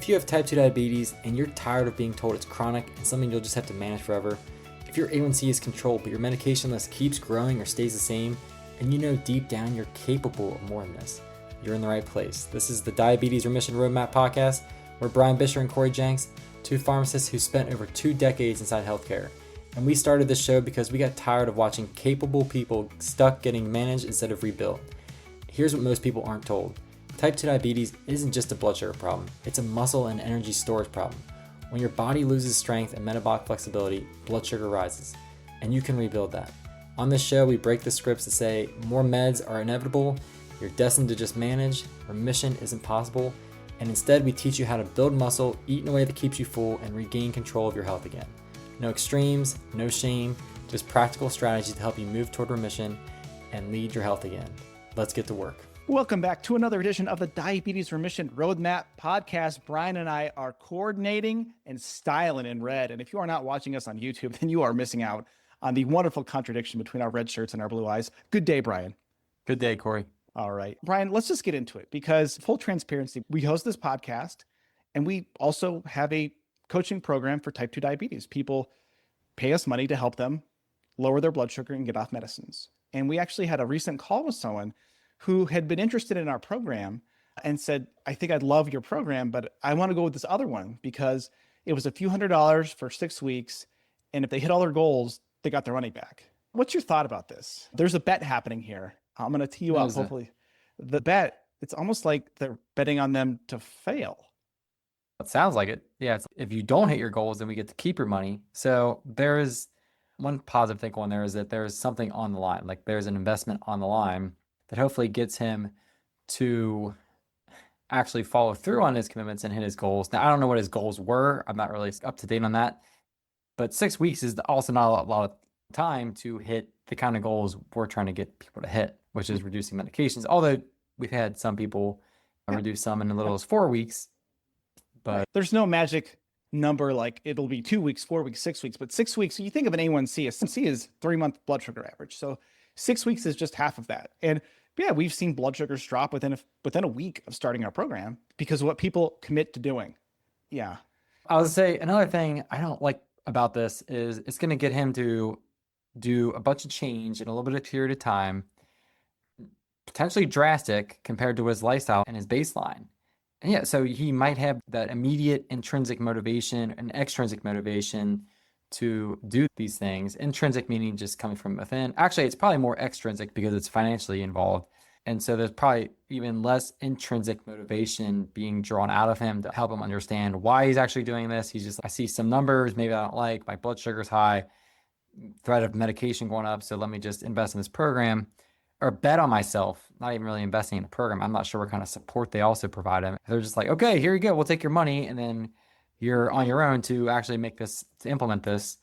If you have type 2 diabetes and you're tired of being told it's chronic and something you'll just have to manage forever, if your A1C is controlled but your medication list keeps growing or stays the same, and you know deep down you're capable of more than this, you're in the right place. This is the Diabetes Remission Roadmap podcast. We're Brian Bisher and Corey Jenks, two pharmacists who spent over 2 decades inside healthcare. And we started this show because we got tired of watching capable people stuck getting managed instead of rebuilt. Here's what most people aren't told. Type 2 diabetes isn't just a blood sugar problem, it's a muscle and energy storage problem. When your body loses strength and metabolic flexibility, blood sugar rises, and you can rebuild that. On this show, we break the scripts that say more meds are inevitable, you're destined to just manage, remission isn't possible, and instead we teach you how to build muscle, eat in a way that keeps you full, and regain control of your health again. No extremes, no shame, just practical strategies to help you move toward remission and lead your health again. Let's get to work. Welcome back to another edition of the Diabetes Remission Roadmap podcast. Brian and I are coordinating and styling in red. And if you are not watching us on YouTube, then you are missing out on the wonderful contradiction between our red shirts and our blue eyes. Good day, Brian. Good day, Corey. All right. Brian, let's just get into it because full transparency, we host this podcast and we also have a coaching program for type 2 diabetes. People pay us money to help them lower their blood sugar and get off medicines. And we actually had a recent call with someone who had been interested in our program and said, I think I'd love your program, but I want to go with this other one because it was a few $100s for 6 weeks. And if they hit all their goals, they got their money back. What's your thought about this? There's a bet happening here. I'm going to tee you up, hopefully. The bet, it's almost like they're betting on them to fail. It sounds like it. Yeah. If you don't hit your goals, then we get to keep your money. So there is one positive thing on there is that there's something on the line. Like there's an investment on the line that hopefully gets him to actually follow through on his commitments and hit his goals. Now, I don't know what his goals were. I'm not really up to date on that. But 6 weeks is also not a lot of time to hit the kind of goals we're trying to get people to hit, which is reducing medications. Although we've had some people reduce some in as little as 4 weeks. But there's no magic number like it'll be 2 weeks, 4 weeks, 6 weeks. But 6 weeks, you think of an A1C, A1C is 3-month blood sugar average. So 6 weeks is just half of that. And yeah, we've seen blood sugars drop within a week of starting our program because of what people commit to doing. Yeah. I would say another thing I don't like about this is it's going to get him to do a bunch of change in a little bit of period of time, potentially drastic compared to his lifestyle and his baseline. And yeah, so he might have that immediate intrinsic motivation and extrinsic motivation to do these things. Intrinsic meaning just coming from within. Actually, it's probably more extrinsic because it's financially involved. And so there's probably even less intrinsic motivation being drawn out of him to help him understand why he's actually doing this. He's just, I see some numbers, maybe I don't like, my blood sugar's high, threat of medication going up, so let me just invest in this program or bet on myself, not even really investing in the program. I'm not sure what kind of support they also provide him. They're just like, okay, here you go, we'll take your money, and then you're on your own to actually make this, to implement this.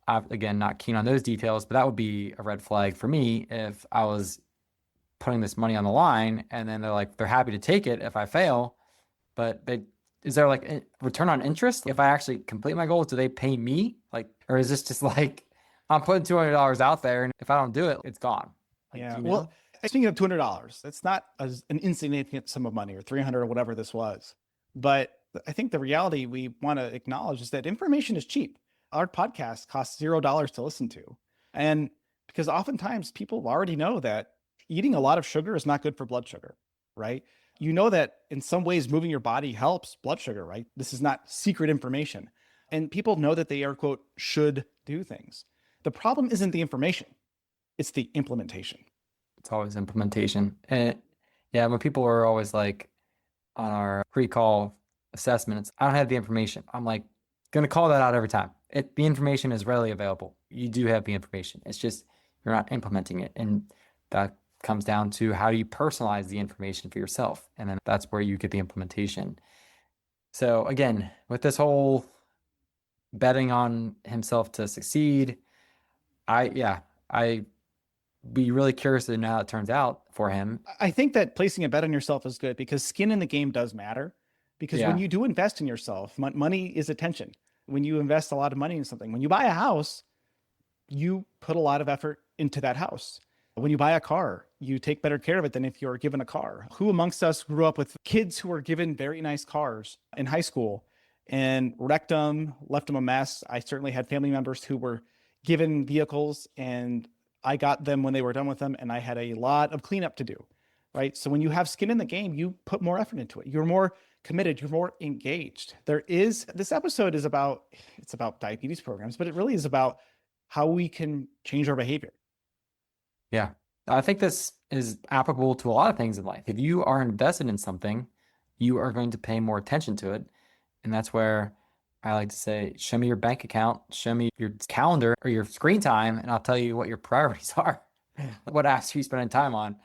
I'm, again, not keen on those details, but that would be a red flag for me if I was putting this money on the line and then they're happy to take it if I fail, but is there like a return on interest? If I actually complete my goals, do they pay me? Or is this just like, I'm putting $200 out there and if I don't do it, it's gone. Yeah. Well, speaking of $200, that's not an insignificant sum of money or 300 or whatever this was. But I think the reality we want to acknowledge is that information is cheap. Our podcast costs $0 to listen to. And because oftentimes people already know that eating a lot of sugar is not good for blood sugar, right? You know that in some ways moving your body helps blood sugar, right? This is not secret information. And people know that they are, quote, should do things. The problem isn't the information. It's the implementation. It's always implementation. And yeah, when people are always like on our pre-call assessments, I don't have the information. I'm like, going to call that out every time. The information is readily available. You do have the information. It's just, you're not implementing it. And that comes down to how do you personalize the information for yourself? And then that's where you get the implementation. So again, with this whole betting on himself to succeed, I'd be really curious to know how it turns out for him. I think that placing a bet on yourself is good because skin in the game does matter. Because when you do invest in yourself, money is attention. When you invest a lot of money in something, when you buy a house, you put a lot of effort into that house. When you buy a car, you take better care of it than if you're given a car. Who amongst us grew up with kids who were given very nice cars in high school and wrecked them, left them a mess? I certainly had family members who were given vehicles and I got them when they were done with them, and I had a lot of cleanup to do, right? So when you have skin in the game, you put more effort into it. You're more committed, you're more engaged. This episode is about, it's about diabetes programs, but it really is about how we can change our behavior. Yeah. I think this is applicable to a lot of things in life. If you are invested in something, you are going to pay more attention to it. And that's where I like to say, show me your bank account, show me your calendar or your screen time, and I'll tell you what your priorities are. What apps are you spending time on?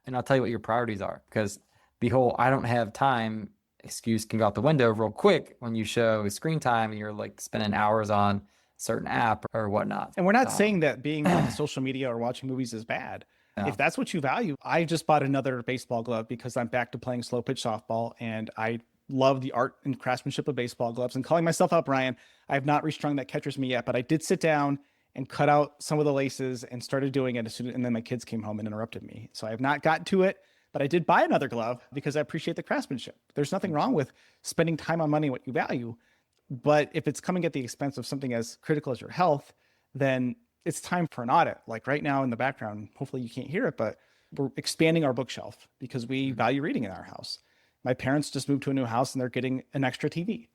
And I'll tell you what your priorities are. Because the whole I don't have time excuse can go out the window real quick when you show screen time and you're like spending hours on a certain app or whatnot. And we're not saying that being on social media or watching movies is bad. No. If that's what you value, I just bought another baseball glove because I'm back to playing slow pitch softball, and I love the art and craftsmanship of baseball gloves. And calling myself out, Brian, I have not restrung that catcher's mitt yet, but I did sit down and cut out some of the laces and started doing it and then my kids came home and interrupted me. So I have not gotten to it, but I did buy another glove because I appreciate the craftsmanship. There's nothing wrong with spending time on money, what you value. But if it's coming at the expense of something as critical as your health, then it's time for an audit. Like right now in the background, hopefully you can't hear it, but we're expanding our bookshelf because we value reading in our house. My parents just moved to a new house and they're getting an extra TV.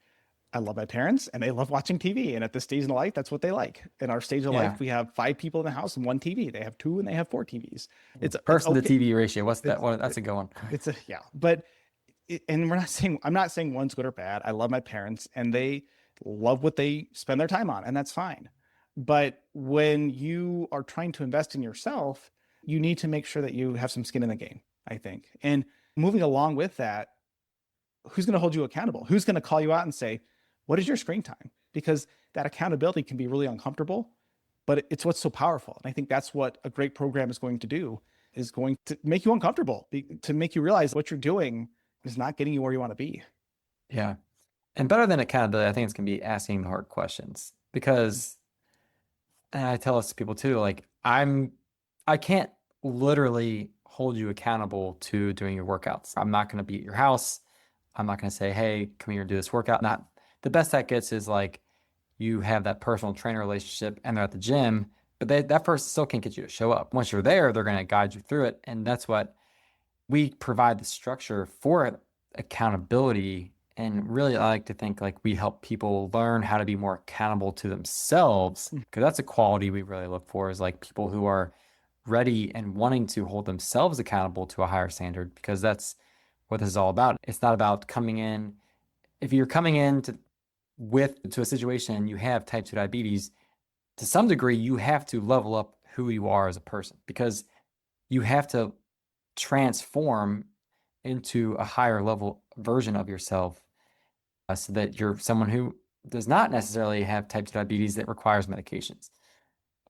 I love my parents and they love watching TV. And at this stage in life, that's what they like. In our stage of life, we have 5 people in the house and 1 TV. They have 2 and they have 4 TVs. It's person okay. to TV ratio. What's that one? That's a good one. But and I'm not saying one's good or bad. I love my parents and they love what they spend their time on, and that's fine. But when you are trying to invest in yourself, you need to make sure that you have some skin in the game, I think. And moving along with that, who's going to hold you accountable? Who's going to call you out and say, what is your screen time? Because that accountability can be really uncomfortable, but it's what's so powerful. And I think that's what a great program is going to do, is going to make you uncomfortable, to make you realize what you're doing is not getting you where you want to be. Yeah. And better than accountability, I think it's going to be asking the hard questions, because, and I tell this to people too, like I can't literally hold you accountable to doing your workouts. I'm not going to be at your house. I'm not going to say, hey, come here and do this workout. Not the best that gets is like you have that personal trainer relationship and they're at the gym, but that person still can't get you to show up. Once you're there, they're going to guide you through it. And that's what we provide the structure for accountability. And really, I like to think like we help people learn how to be more accountable to themselves, because that's a quality we really look for, is like people who are ready and wanting to hold themselves accountable to a higher standard, because that's what this is all about. It's not about coming in. If you're coming in to a situation and you have type 2 diabetes, to some degree, you have to level up who you are as a person, because you have to transform into a higher level version of yourself, so that you're someone who does not necessarily have type 2 diabetes that requires medications.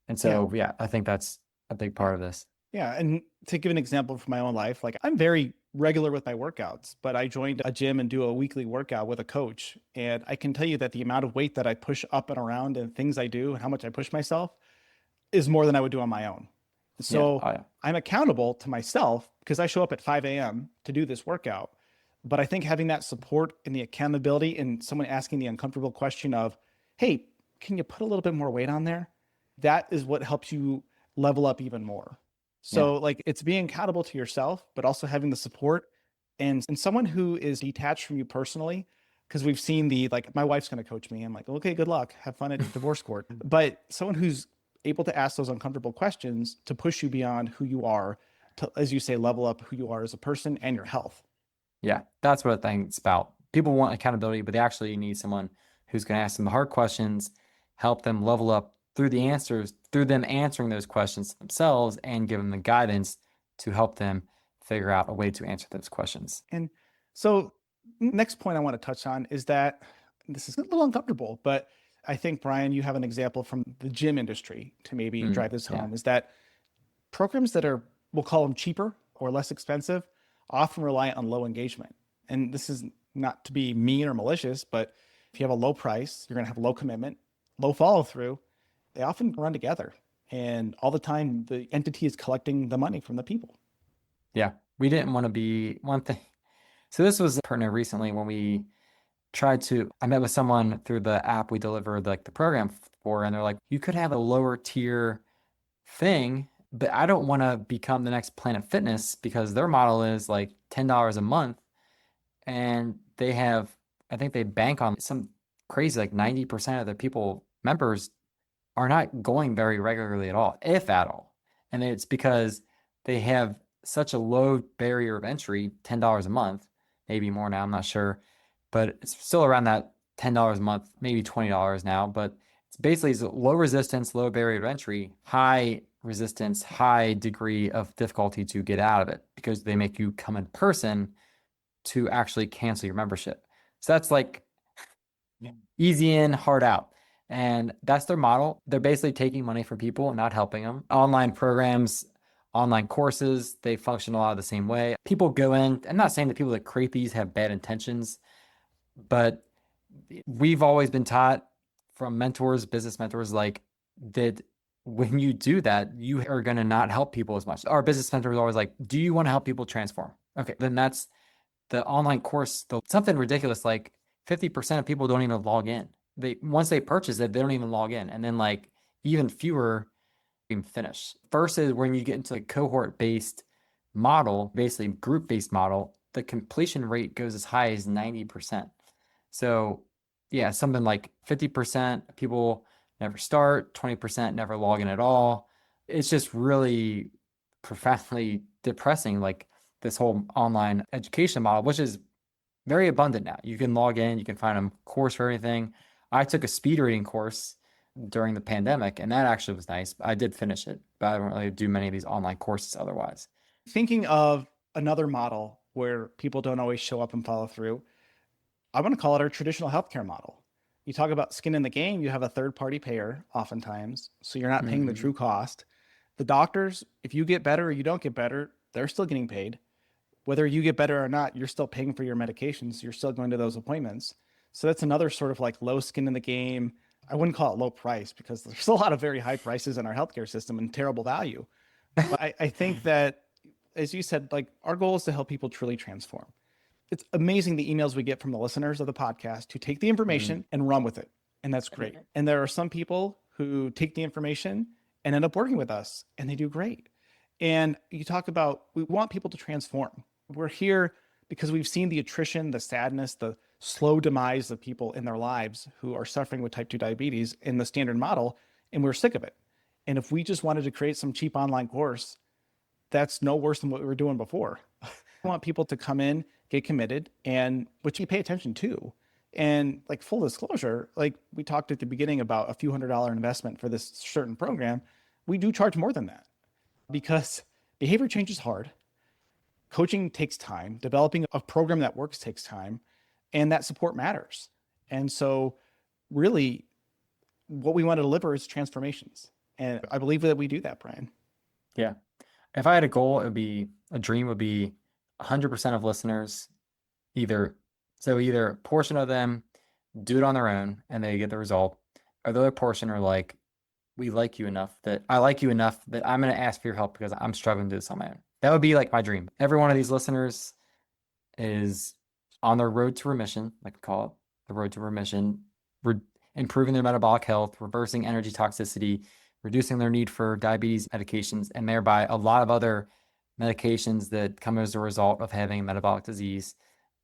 And so, yeah, I think that's a big part of this. Yeah. And to give an example from my own life, like I'm very regular with my workouts, but I joined a gym and do a weekly workout with a coach. And I can tell you that the amount of weight that I push up and around and things I do and how much I push myself is more than I would do on my own. So I'm accountable to myself because I show up at 5 a.m. to do this workout. But I think having that support and the accountability and someone asking the uncomfortable question of, hey, can you put a little bit more weight on there? That is what helps you level up even more. So like it's being accountable to yourself, but also having the support and someone who is detached from you personally. Because we've seen like my wife's going to coach me. I'm like, okay, good luck. Have fun at divorce court. But someone who's able to ask those uncomfortable questions to push you beyond who you are, to, as you say, level up who you are as a person and your health. Yeah, that's what I think it's about. People want accountability, but they actually need someone who's going to ask them the hard questions, help them level up through the answers, through them answering those questions themselves, and give them the guidance to help them figure out a way to answer those questions. And so next point I want to touch on is that this is a little uncomfortable, but I think, Brian, you have an example from the gym industry to maybe drive this home, is that programs that are, we'll call them cheaper or less expensive, often rely on low engagement. And this is not to be mean or malicious, but if you have a low price, you're going to have low commitment, low follow through. They often run together. And all the time, the entity is collecting the money from the people. Yeah. We didn't want to be one thing. So this was pertinent recently when we tried to, I met with someone through the app we delivered like the program for, and they're like, you could have a lower tier thing, but I don't want to become the next Planet Fitness because their model is like $10 a month and they have, I think they bank on some crazy like 90% of the people members are not going very regularly at all, if at all. And it's because they have such a low barrier of entry, $10 a month, maybe more now, I'm not sure, but it's still around that $10 a month, maybe $20 now, but it's basically low resistance, low barrier of entry, high resistance, high degree of difficulty to get out of it because they make you come in person to actually cancel your membership. So that's like easy in, hard out. And that's their model. They're basically taking money from people and not helping them. Online programs, online courses, they function a lot of the same way. People go in, I'm not saying that people that create these have bad intentions, but we've always been taught from mentors, business mentors, like that when you do that, you are going to not help people as much. Our business mentor is always like, do you want to help people transform? Okay, then that's the online course, something ridiculous like 50% of people don't even log in. They once they purchase it, they don't even log in. And then like even fewer even finish. Versus when you get into a cohort-based model, basically group-based model, the completion rate goes as high as 90%. So yeah, something like 50% people never start, 20% never log in at all. It's just really profoundly depressing, like this whole online education model, which is very abundant now. You can log in, you can find a course for anything. I took a speed reading course during the pandemic, and that actually was nice. I did finish it, but I don't really do many of these online courses otherwise. Thinking of another model where people don't always show up and follow through, I want to call it our traditional healthcare model. You talk about skin in the game, you have a third party payer oftentimes, so you're not paying the Mm-hmm. true cost. The doctors, if you get better or you don't get better, they're still getting paid. Whether you get better or not, you're still paying for your medications. You're still going to those appointments. So that's another sort of like low skin in the game. I wouldn't call it low price because there's a lot of very high prices in our healthcare system and terrible value. But I think that, as you said, like our goal is to help people truly transform. It's amazing the emails we get from the listeners of the podcast who take the Mm-hmm. information and run with it. And that's great. And there are some people who take the information and end up working with us and they do great. And you talk about, we want people to transform. We're here because we've seen the attrition, the sadness, the slow demise of people in their lives who are suffering with type 2 diabetes in the standard model, and we're sick of it. And if we just wanted to create some cheap online course, that's no worse than what we were doing before. I want people to come in, get committed, and which you pay attention to. And like full disclosure, like we talked at the beginning about a few $100 investment for this certain program, we do charge more than that because behavior change is hard. Coaching takes time. Developing a program that works takes time, and that support matters. And so, really, what we want to deliver is transformations. And I believe that we do that, Brian. Yeah. If I had a goal, it would be a dream would be 100% of listeners either either a portion of them do it on their own and they get the result, or the other portion are like, we like you enough that I like you enough that I'm going to ask for your help because I'm struggling to do this on my own. That would be like my dream. Every one of these listeners is on their road to remission, like we call it, the road to remission, re improving their metabolic health, reversing energy toxicity, reducing their need for diabetes medications, and thereby a lot of other medications that come as a result of having metabolic disease.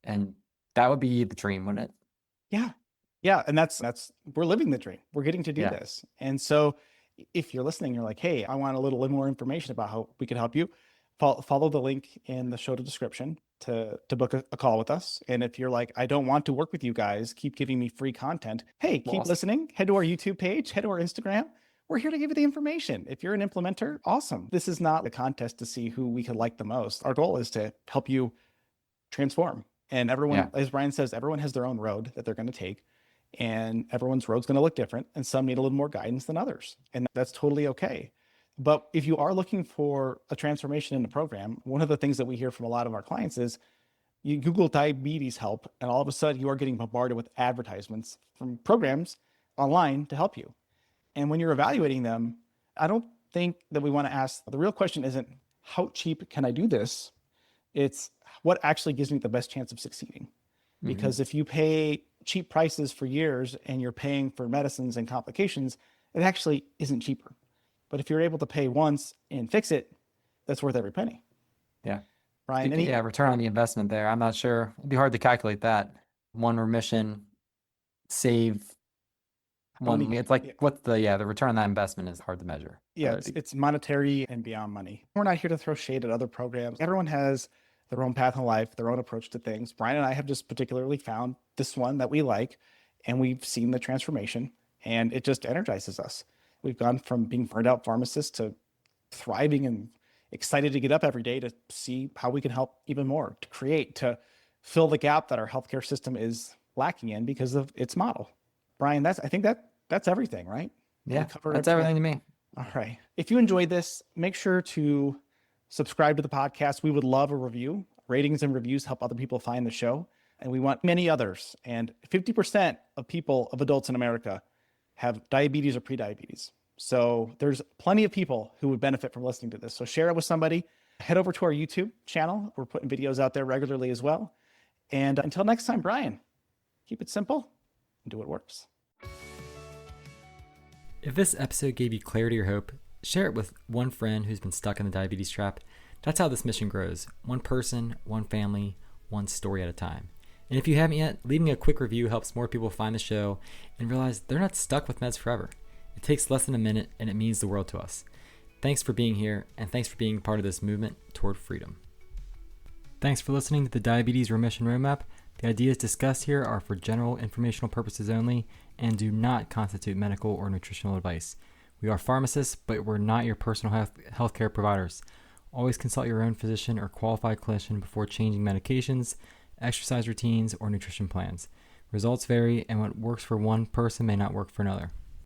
And that would be the dream, wouldn't it? Yeah. Yeah. And that's we're living the dream. We're getting to do Yeah. this. And so if you're listening, you're like, hey, I want a little more information about how we can help you. Follow the link in the show description to book a call with us. And if you're like, I don't want to work with you guys, keep giving me free content. Hey, keep Awesome. listening. Head to our YouTube page, head to our Instagram. We're here to give you the information. If you're an implementer, awesome. This is not a contest to see who we could like the most. Our goal is to help you transform. And everyone, Yeah. as Brian says, everyone has their own road that they're going to take. And everyone's road's going to look different. And some need a little more guidance than others. And that's totally okay. But if you are looking for a transformation in the program, one of the things that we hear from a lot of our clients is you Google diabetes help, and all of a sudden you are getting bombarded with advertisements from programs online to help you. And when you're evaluating them, I don't think that we want to ask, the real question isn't how cheap can I do this? It's what actually gives me the best chance of succeeding. Because if you pay cheap prices for years and you're paying for medicines and complications, it actually isn't cheaper. But if you're able to pay once and fix it, that's worth every penny. Yeah. Brian, Yeah, return on the investment there. I'm not sure. It'd be hard to calculate that. One remission, save one. It's like what's the return on that investment is hard to measure. Yeah, it's monetary and beyond money. We're not here to throw shade at other programs. Everyone has their own path in life, their own approach to things. Brian and I have just particularly found this one that we like, and we've seen the transformation, and it just energizes us. We've gone from being burned out pharmacists to thriving and excited to get up every day to see how we can help even more, to fill the gap that our healthcare system is lacking in because of its model. Brian, I think that's everything, right? Yeah, that's everything to me. All right. If you enjoyed this, make sure to subscribe to the podcast. We would love a review. Ratings and reviews help other people find the show. And we want many others. And 50% of adults in America have diabetes or prediabetes. So there's plenty of people who would benefit from listening to this. So share it with somebody. Head over to our YouTube channel. We're putting videos out there regularly as well. And until next time, Brian, keep it simple and do what works. If this episode gave you clarity or hope, share it with one friend who's been stuck in the diabetes trap. That's how this mission grows. One person, one family, one story at a time. And if you haven't yet, leaving a quick review helps more people find the show and realize they're not stuck with meds forever. It takes less than a minute, and it means the world to us. Thanks for being here, and thanks for being part of this movement toward freedom. Thanks for listening to the Diabetes Remission Roadmap. The ideas discussed here are for general informational purposes only and do not constitute medical or nutritional advice. We are pharmacists, but we're not your personal healthcare providers. Always consult your own physician or qualified clinician before changing medications, exercise routines, or nutrition plans. Results vary, and what works for one person may not work for another.